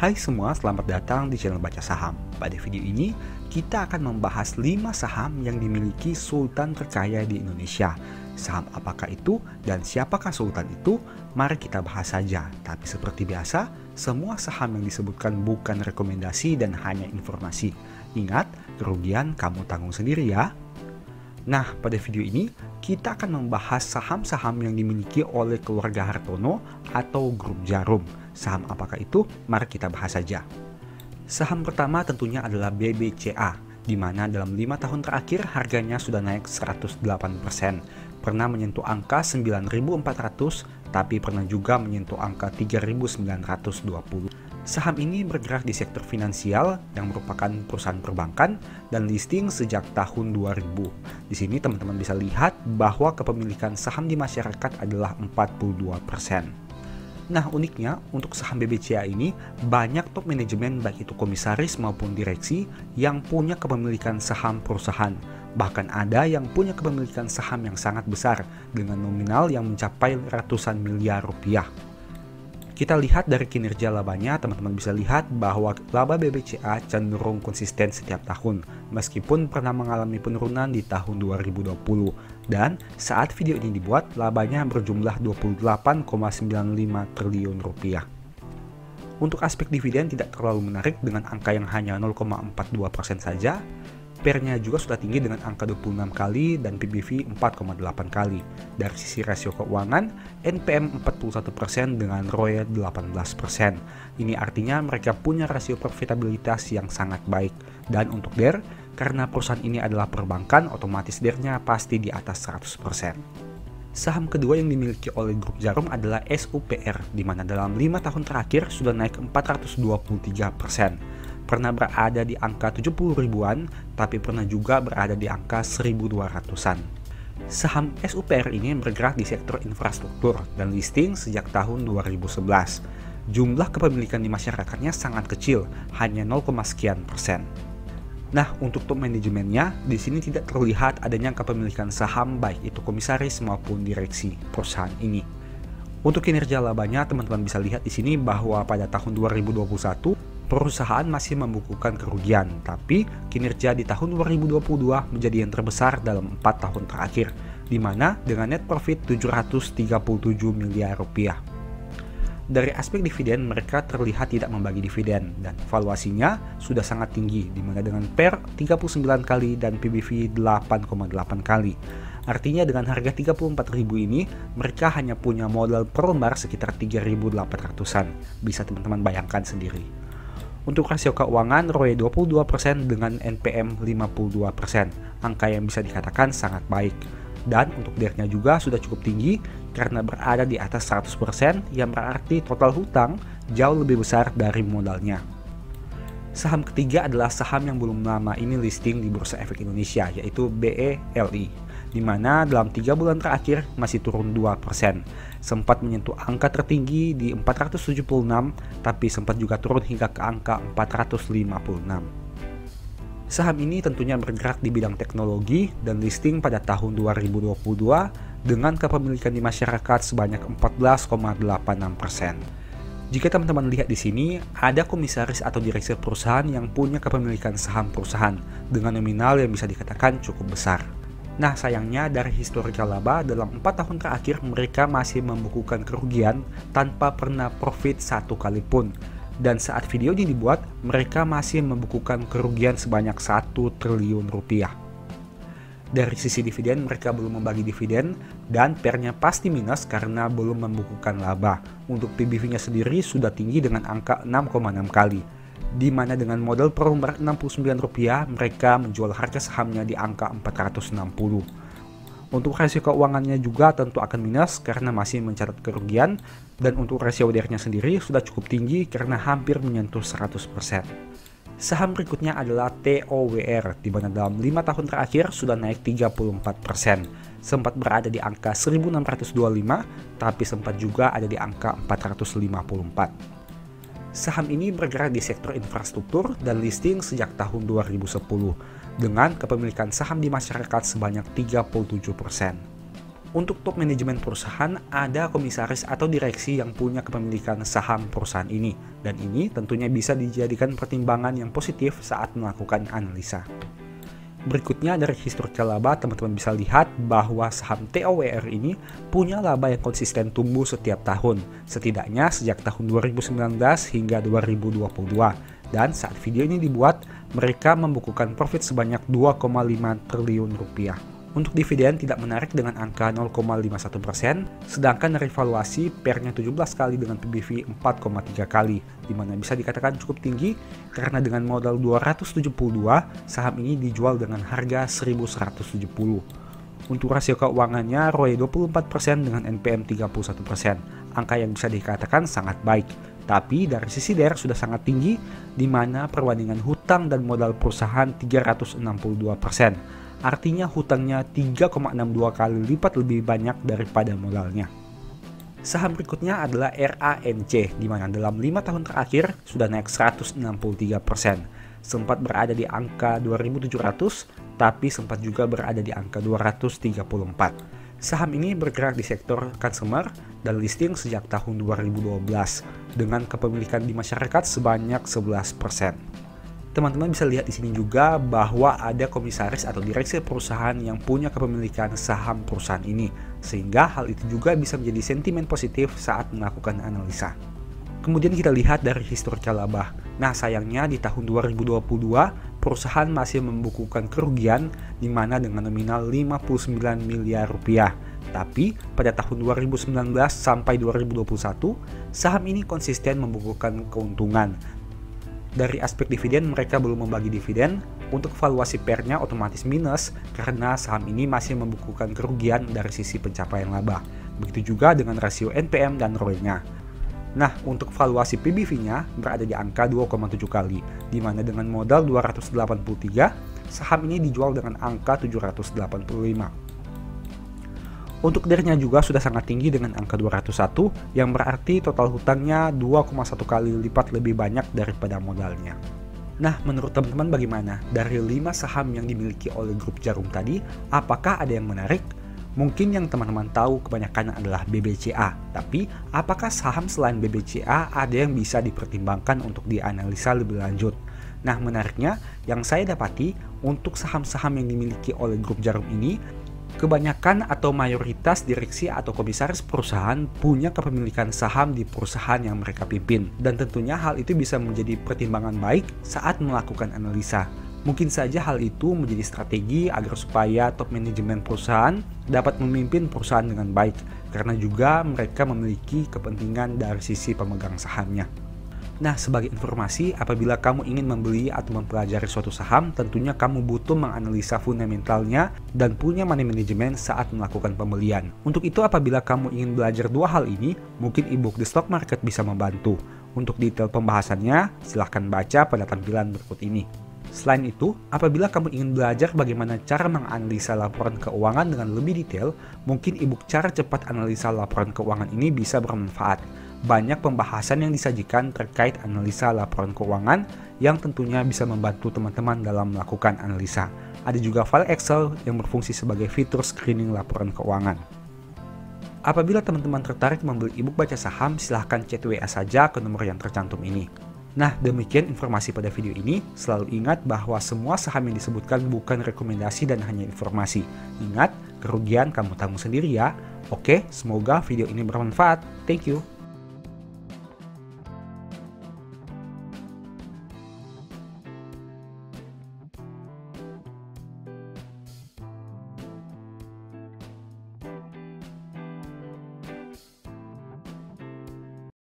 Hai semua, selamat datang di channel Baca Saham. Pada video ini, kita akan membahas 5 saham yang dimiliki sultan terkaya di Indonesia. Saham apakah itu dan siapakah sultan itu? Mari kita bahas saja. Tapi seperti biasa, semua saham yang disebutkan bukan rekomendasi dan hanya informasi. Ingat, kerugian kamu tanggung sendiri ya. Nah, pada video ini, kita akan membahas saham-saham yang dimiliki oleh keluarga Hartono atau grup Djarum. Saham apakah itu? Mari kita bahas saja. Saham pertama tentunya adalah BBCA, di mana dalam 5 tahun terakhir harganya sudah naik 108%. Pernah menyentuh angka 9.400, tapi pernah juga menyentuh angka 3.920. Saham ini bergerak di sektor finansial yang merupakan perusahaan perbankan dan listing sejak tahun 2000. Di sini teman-teman bisa lihat bahwa kepemilikan saham di masyarakat adalah 42%. Nah, uniknya untuk saham BBCA ini banyak top manajemen baik itu komisaris maupun direksi yang punya kepemilikan saham perusahaan. Bahkan ada yang punya kepemilikan saham yang sangat besar dengan nominal yang mencapai ratusan miliar rupiah. Kita lihat dari kinerja labanya, teman-teman bisa lihat bahwa laba BBCA cenderung konsisten setiap tahun, meskipun pernah mengalami penurunan di tahun 2020. Dan saat video ini dibuat, labanya berjumlah 28,95 triliun rupiah. Untuk aspek dividen tidak terlalu menarik dengan angka yang hanya 0,42% saja. PER-nya juga sudah tinggi dengan angka 26 kali dan PBV 4,8 kali. Dari sisi rasio keuangan, NPM 41% dengan ROE 18%. Ini artinya mereka punya rasio profitabilitas yang sangat baik. Dan untuk DER, karena perusahaan ini adalah perbankan, otomatis DER-nya pasti di atas 100%. Saham kedua yang dimiliki oleh grup Djarum adalah SUPR, di mana dalam 5 tahun terakhir sudah naik 423%. Pernah berada di angka 70 ribuan, tapi pernah juga berada di angka 1200-an. Saham SUPR ini bergerak di sektor infrastruktur dan listing sejak tahun 2011. Jumlah kepemilikan di masyarakatnya sangat kecil, hanya 0, sekian persen. Nah, untuk top manajemennya, di sini tidak terlihat adanya kepemilikan saham baik itu komisaris maupun direksi perusahaan ini. Untuk kinerja labanya, teman-teman bisa lihat di sini bahwa pada tahun 2021, perusahaan masih membukukan kerugian, tapi kinerja di tahun 2022 menjadi yang terbesar dalam 4 tahun terakhir, di mana dengan net profit 737 miliar rupiah. Dari aspek dividen, mereka terlihat tidak membagi dividen, dan valuasinya sudah sangat tinggi, di mana dengan PER 39 kali dan PBV 8,8 kali. Artinya dengan harga 34.000 ini, mereka hanya punya modal per lembar sekitar 3.800-an. Bisa teman-teman bayangkan sendiri. Untuk rasio keuangan, ROE 22% dengan NPM 52%, angka yang bisa dikatakan sangat baik. Dan untuk DER-nya juga sudah cukup tinggi karena berada di atas 100%, yang berarti total hutang jauh lebih besar dari modalnya. Saham ketiga adalah saham yang belum lama ini listing di Bursa Efek Indonesia, yaitu BELI, di mana dalam 3 bulan terakhir masih turun 2%. Sempat menyentuh angka tertinggi di 476, tapi sempat juga turun hingga ke angka 456. Saham ini tentunya bergerak di bidang teknologi dan listing pada tahun 2022 dengan kepemilikan di masyarakat sebanyak 14,86%. Jika teman-teman lihat di sini, ada komisaris atau direksi perusahaan yang punya kepemilikan saham perusahaan dengan nominal yang bisa dikatakan cukup besar. Nah, sayangnya dari historical laba dalam 4 tahun terakhir mereka masih membukukan kerugian tanpa pernah profit satu kali pun. Dan saat video ini dibuat, mereka masih membukukan kerugian sebanyak 1 triliun rupiah. Dari sisi dividen, mereka belum membagi dividen dan PER-nya pasti minus karena belum membukukan laba. Untuk PBV-nya sendiri sudah tinggi dengan angka 6,6 kali. Di mana dengan modal per lembar Rp69, mereka menjual harga sahamnya di angka 460. Untuk rasio keuangannya juga tentu akan minus karena masih mencatat kerugian, dan untuk rasio DER-nya sendiri sudah cukup tinggi karena hampir menyentuh 100%. Saham berikutnya adalah TOWR, di mana dalam 5 tahun terakhir sudah naik 34%. Sempat berada di angka 1625, tapi sempat juga ada di angka 454. Saham ini bergerak di sektor infrastruktur dan listing sejak tahun 2010 dengan kepemilikan saham di masyarakat sebanyak 37%. Untuk top manajemen perusahaan, ada komisaris atau direksi yang punya kepemilikan saham perusahaan ini, dan ini tentunya bisa dijadikan pertimbangan yang positif saat melakukan analisa. Berikutnya dari historical laba, teman-teman bisa lihat bahwa saham TOWR ini punya laba yang konsisten tumbuh setiap tahun, setidaknya sejak tahun 2019 hingga 2022. Dan saat video ini dibuat, mereka membukukan profit sebanyak 2,5 triliun rupiah. Untuk dividen tidak menarik dengan angka 0,51%, sedangkan dari valuasi PER-nya 17 kali dengan PBV 4,3 kali, di mana bisa dikatakan cukup tinggi karena dengan modal 272, saham ini dijual dengan harga 1.170. Untuk rasio keuangannya, ROE 24% dengan NPM 31%, angka yang bisa dikatakan sangat baik. Tapi dari sisi DER sudah sangat tinggi, di mana perbandingan hutang dan modal perusahaan 362%. Artinya hutangnya 3,62 kali lipat lebih banyak daripada modalnya. Saham berikutnya adalah RANC, di mana dalam 5 tahun terakhir sudah naik 163%. Sempat berada di angka 2.700, tapi sempat juga berada di angka 234. Saham ini bergerak di sektor consumer dan listing sejak tahun 2012, dengan kepemilikan di masyarakat sebanyak 11%. Teman-teman bisa lihat di sini juga bahwa ada komisaris atau direksi perusahaan yang punya kepemilikan saham perusahaan ini, sehingga hal itu juga bisa menjadi sentimen positif saat melakukan analisa. Kemudian kita lihat dari historical laba. Nah, sayangnya di tahun 2022 perusahaan masih membukukan kerugian di mana dengan nominal 59 miliar rupiah. Tapi pada tahun 2019 sampai 2021, saham ini konsisten membukukan keuntungan. Dari aspek dividen, mereka belum membagi dividen. Untuk valuasi PER-nya otomatis minus karena saham ini masih membukukan kerugian dari sisi pencapaian laba. Begitu juga dengan rasio NPM dan ROE-nya. Nah, untuk valuasi PBV-nya berada di angka 2,7 kali, di mana dengan modal 283, saham ini dijual dengan angka 785. Untuk DER-nya juga sudah sangat tinggi dengan angka 201, yang berarti total hutangnya 2,1 kali lipat lebih banyak daripada modalnya. Nah, menurut teman-teman bagaimana? Dari 5 saham yang dimiliki oleh grup Djarum tadi, apakah ada yang menarik? Mungkin yang teman-teman tahu kebanyakan adalah BBCA, tapi apakah saham selain BBCA ada yang bisa dipertimbangkan untuk dianalisa lebih lanjut? Nah, menariknya, yang saya dapati untuk saham-saham yang dimiliki oleh grup Djarum ini, kebanyakan atau mayoritas direksi atau komisaris perusahaan punya kepemilikan saham di perusahaan yang mereka pimpin. Dan tentunya hal itu bisa menjadi pertimbangan baik saat melakukan analisa. Mungkin saja hal itu menjadi strategi agar supaya top manajemen perusahaan dapat memimpin perusahaan dengan baik, karena juga mereka memiliki kepentingan dari sisi pemegang sahamnya. Nah, sebagai informasi, apabila kamu ingin membeli atau mempelajari suatu saham, tentunya kamu butuh menganalisa fundamentalnya dan punya money management saat melakukan pembelian. Untuk itu, apabila kamu ingin belajar dua hal ini, mungkin ebook The Stock Market bisa membantu. Untuk detail pembahasannya, silahkan baca pada tampilan berikut ini. Selain itu, apabila kamu ingin belajar bagaimana cara menganalisa laporan keuangan dengan lebih detail, mungkin ebook Cara Cepat Analisa Laporan Keuangan ini bisa bermanfaat. Banyak pembahasan yang disajikan terkait analisa laporan keuangan yang tentunya bisa membantu teman-teman dalam melakukan analisa. Ada juga file Excel yang berfungsi sebagai fitur screening laporan keuangan. Apabila teman-teman tertarik membeli ebook Baca Saham, silahkan chat WA saja ke nomor yang tercantum ini. Nah, demikian informasi pada video ini. Selalu ingat bahwa semua saham yang disebutkan bukan rekomendasi dan hanya informasi. Ingat, kerugian kamu tanggung sendiri ya. Oke, semoga video ini bermanfaat. Thank you.